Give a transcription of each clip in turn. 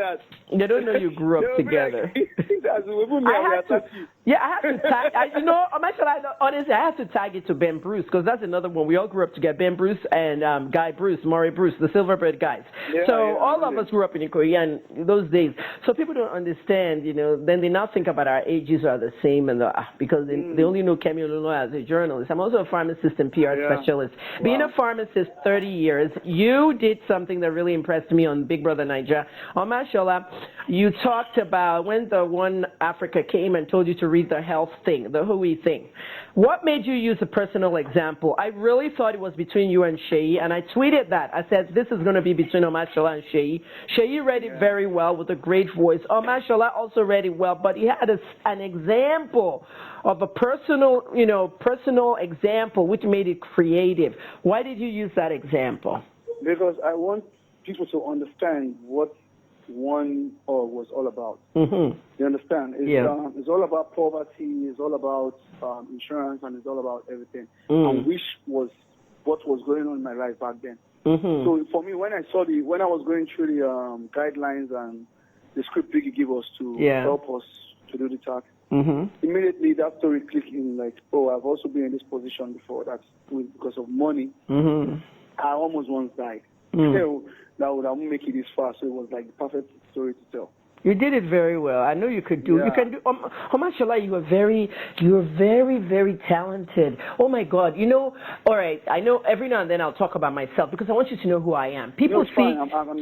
that. They don't know you grew up together. I had to tag. Honestly, I had to tag it to Ben Bruce because that's another one. We all grew up together. Ben Bruce and Guy Bruce, Maury Bruce, the Silverbird guys. All of us grew up in Ikoyi in those days. So people don't understand, then they now think about our ages are the same because they only know Kemi Olunloyo as a journalist. I'm also a pharmacist and PR specialist. Wow. Being a pharmacist 30 years, you did something that really impressed me on Big Brother Nigeria. Omashola, you talked about when the One Africa came and told you to read the health thing, the Hui thing. What made you use a personal example? I really thought it was between you and Sheyi, and I tweeted that. I said, this is going to be between Omashola and Sheyi. Sheyi read it very well with a great voice. Omashola also read it well, but he had an example of a personal example, which made it creative. Why did you use that example? Because I want people to understand what one was all about. Mm-hmm. You understand? It's all about poverty, it's all about insurance, and it's all about everything. And which was what was going on in my life back then. Mm-hmm. So for me, when I was going through the guidelines and the script Biggie gave us to help us to do the task, immediately that story clicked in, like, I've also been in this position before. That's because of money. Mm-hmm. I almost once died. That would make it this far, so it was like the perfect story to tell. You did it very well. I know you could do. You can do. Mashallah, you are very, very talented. Oh my God! All right. I know every now and then I'll talk about myself because I want you to know who I am. People see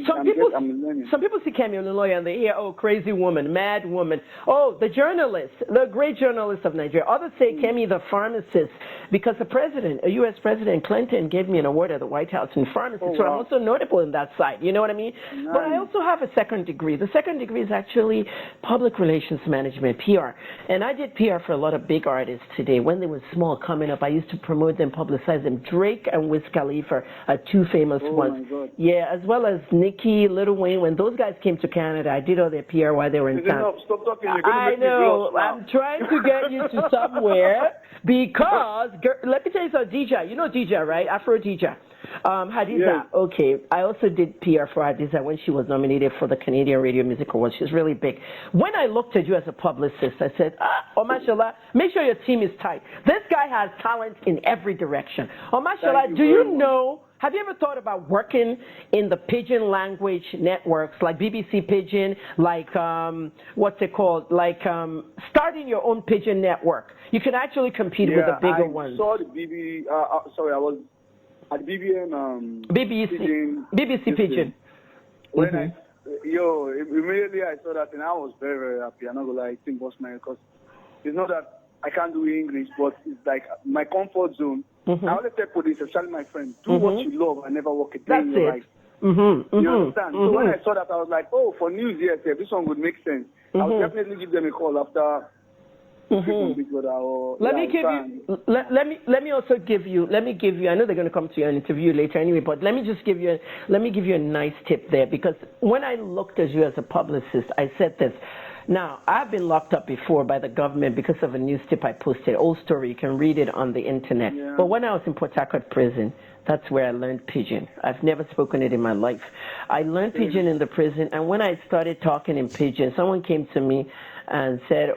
some people see Kemi Olunloyo and they hear, crazy woman, mad woman. Oh, the journalist, the great journalist of Nigeria. Others say Kemi, the pharmacist, because a U.S. President Clinton gave me an award at the White House in pharmacy. So I'm also notable in that side. You know what I mean? Nice. But I also have a second degree. The second degree is actually public relations management, PR. And I did PR for a lot of big artists today. When they were small coming up, I used to promote them, publicize them. Drake and Wiz Khalifa are two famous ones. Yeah, as well as Nicki, Lil Wayne. When those guys came to Canada, I did all their PR while they were in town. Stop talking. I know. I'm trying to get you to somewhere because, let me tell you something, DJ. You know DJ, right? Afro DJ. Hadiza, okay. I also did PR for Hadiza when she was nominated for the Canadian Radio Music Awards. She's really big. When I looked at you as a publicist, I said, mashallah, make sure your team is tight. This guy has talent in every direction. Mashallah, have you ever thought about working in the pidgin language networks like BBC Pidgin, like, what's it called, like starting your own pidgin network? You can actually compete with the bigger ones. I saw the I was at BBM, BBC Pidgin. Immediately I saw that and I was very, very happy. I'm not gonna lie, I think was my, because it's not that I can't do English, but it's like my comfort zone. I always tell police, especially my friends, do what you love and never work a day in your life. You understand? So when I saw that, I was like, for news, yes, this one would make sense. I would definitely give them a call after. Let me also give you, I know they're going to come to you and interview later anyway, but let me give you a nice tip there, because when I looked at you as a publicist, I said this. Now, I've been locked up before by the government because of a news tip I posted. Old story, you can read it on the internet. Yeah. But when I was in Port Harcourt prison, that's where I learned pidgin. I've never spoken it in my life. I learned pidgin in the prison, and when I started talking in pidgin, someone came to me and said,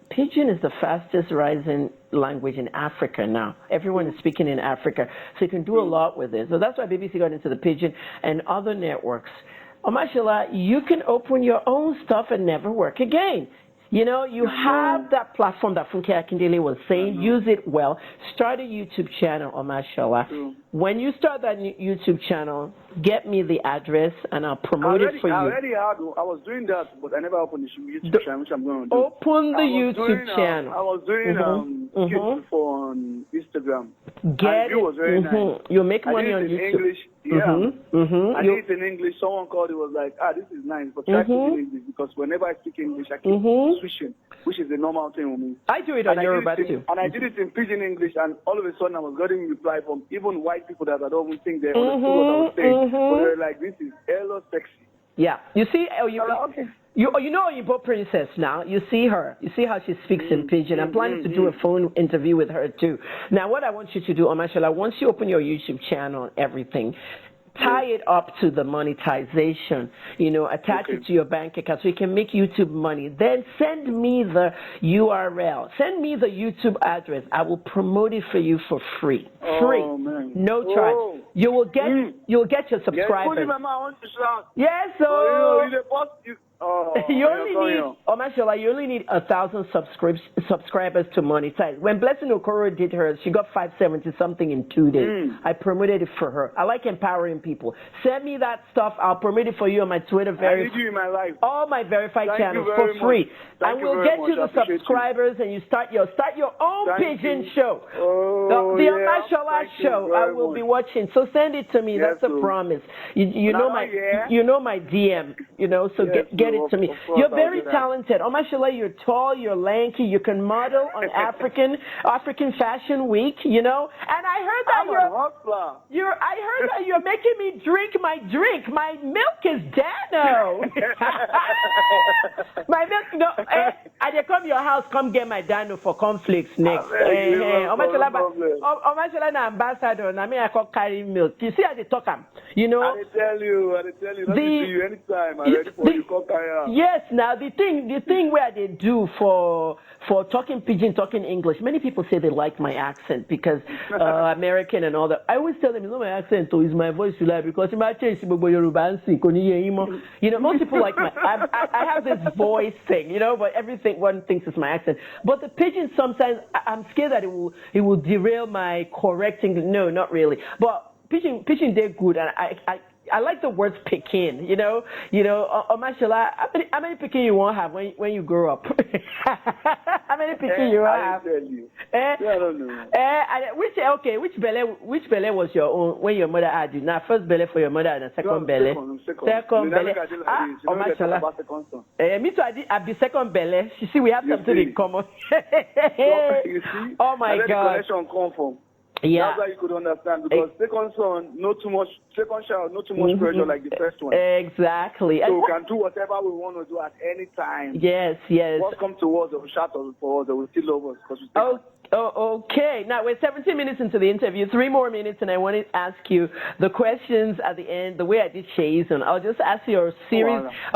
pidgin is the fastest rising language in Africa now. Everyone is speaking in Africa, so you can do a lot with it. So that's why BBC got into the pidgin and other networks. Mashallah, you can open your own stuff and never work again. You have that platform that Funke Akindele was saying.Use it well. Start a YouTube channel, mashallah. When you start that YouTube channel, get me the address and I'll promote it for you. I was doing that, but I never opened the YouTube channel, which I'm going to do. Open the YouTube channel. I was doing kids for Instagram. It was very nice. You'll make money on YouTube. English. I did it in English. Someone called, it was like, this is nice, but try to do English, because whenever I speak English, I keep switching, which is the normal thing with me. I do it on Yoruba too. And I did it in pidgin English, and all of a sudden I was getting reply from even white people that I don't even think they understood what I was saying. But they're like, this is hella sexy. Yeah. You see, you know Oyinbo Princess now. You see her. You see how she speaks in pidgin. I'm planning to do a phone interview with her too. Now, what I want you to do, mashallah, once you open your YouTube channel and everything, tie it up to the monetization, attach it to your bank account so you can make YouTube money. Then send me the URL. Send me the YouTube address. I will promote it for you for free. Free. Man. No charge. You will get your subscribers. Yes, so you only need 1,000 subscribers to monetize. When Blessing Okoro did hers, she got 570 something in 2 days. I promoted it for her. I like empowering people. Send me that stuff. I'll promote it for you on my Twitter. I need you in my life. All my verified channels for free. And we'll get you the subscribers, and you start your own pigeon show. The Omashola show. I will be watching. So send it to me. That's a promise. You know my DM. So get it to me. You're very talented. Omashola, you're tall, you're lanky, you can model on African Fashion Week, And I heard that you're making me drink my drink. My milk is Dano. My milk, I come to your house, come get my Dano for conflicts next. Omashola na ambassador, I mean I call carry milk. You see how they talk am, I tell you, let me see you anytime. I'm ready for you. Yes, now the thing where they do for talking pidgin, talking English, many people say they like my accent because American and all that. I always tell them, it's not my accent, though, it's my voice you like, because it might change Yoruba and sing. Most people like I have this voice thing, but one thinks it's my accent. But the pidgin sometimes I'm scared that it will derail my correcting. No, not really. But pidgin they're good, and I like the words Pekin, Omashola, how many Pekin you won't have when you grow up? How many Pekin you won't have? I don't know. Which belly was your own when your mother had you? Now, first belly for your mother and the second belly. Second belly. Omashola. Me too, I be second belly. You see, we have something in common. Oh my God. Yeah. That's why you could understand, because second child, not too much pressure like the first one. Exactly. So we can do whatever we want to do at any time. Yes. What comes to us, they will shout for us, they will still love us. Okay. Now, we're 17 minutes into the interview, 3 more minutes, and I want to ask you the questions at the end, the way I did Chase, and I'll just ask you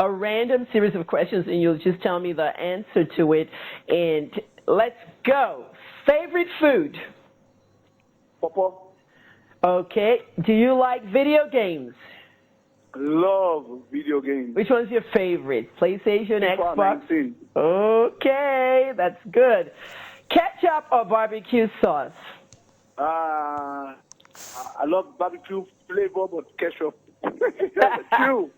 a random series of questions, and you'll just tell me the answer to it. And let's go. Favorite food? Papa. Okay. Do you like video games? Love video games. Which one's your favorite? PlayStation, FIFA Xbox? 19. Okay, that's good. Ketchup or barbecue sauce? I love barbecue flavor, but ketchup. True.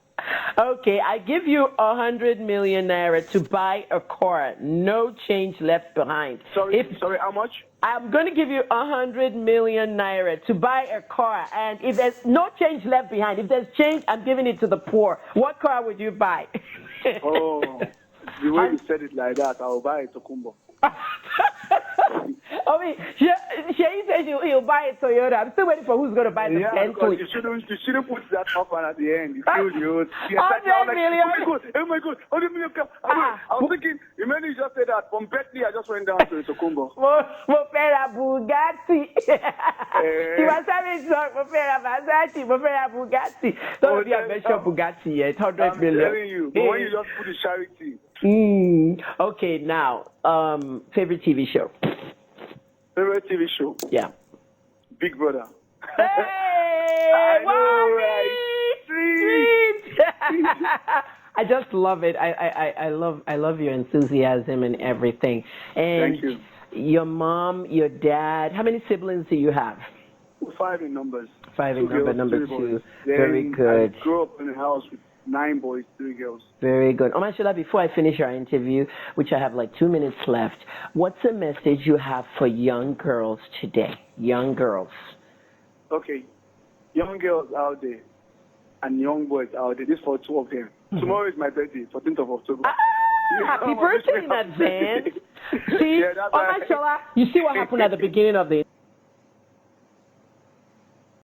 Okay, I give you 100 million naira to buy a car, no change left behind. Sorry, how much? I'm going to give you 100 million naira to buy a car, and if there's no change left behind, if there's change, I'm giving it to the poor. What car would you buy? The way you said it like that, I'll buy a Tokumbo. I mean, she says he'll buy a Toyota. I'm still waiting for who's going to buy the Bentley. You shouldn't put that offer at the end. You killed you. 100 million. Oh my God. 100 million. I was thinking, you just said that. From Bentley, I just went down to Tokumbo. Mopera Bugatti. He was having talk. Mopera Versatility. Mopera Bugatti. Don't be a mention Bugatti yet. 100 million. I'm telling you. But when you just put the charity. Okay, now, favorite TV show? Favorite TV show? Yeah. Big Brother. Hey! I know, right? Sweet! I just love it. I love your enthusiasm and everything. And thank you. Your mom, your dad, how many siblings do you have? 5 in numbers. 5 in number 2. Then Very good. I grew up in a house with 9 boys, 3 girls. Very good. Omashola, before I finish our interview, which I have like 2 minutes left, what's a message you have for young girls today? Young girls. Okay. Young girls out there and young boys out there. This is for 2 of them. Tomorrow is my birthday, 14th of October. Happy birthday in advance. See, Omashola, you see what happened at the beginning of the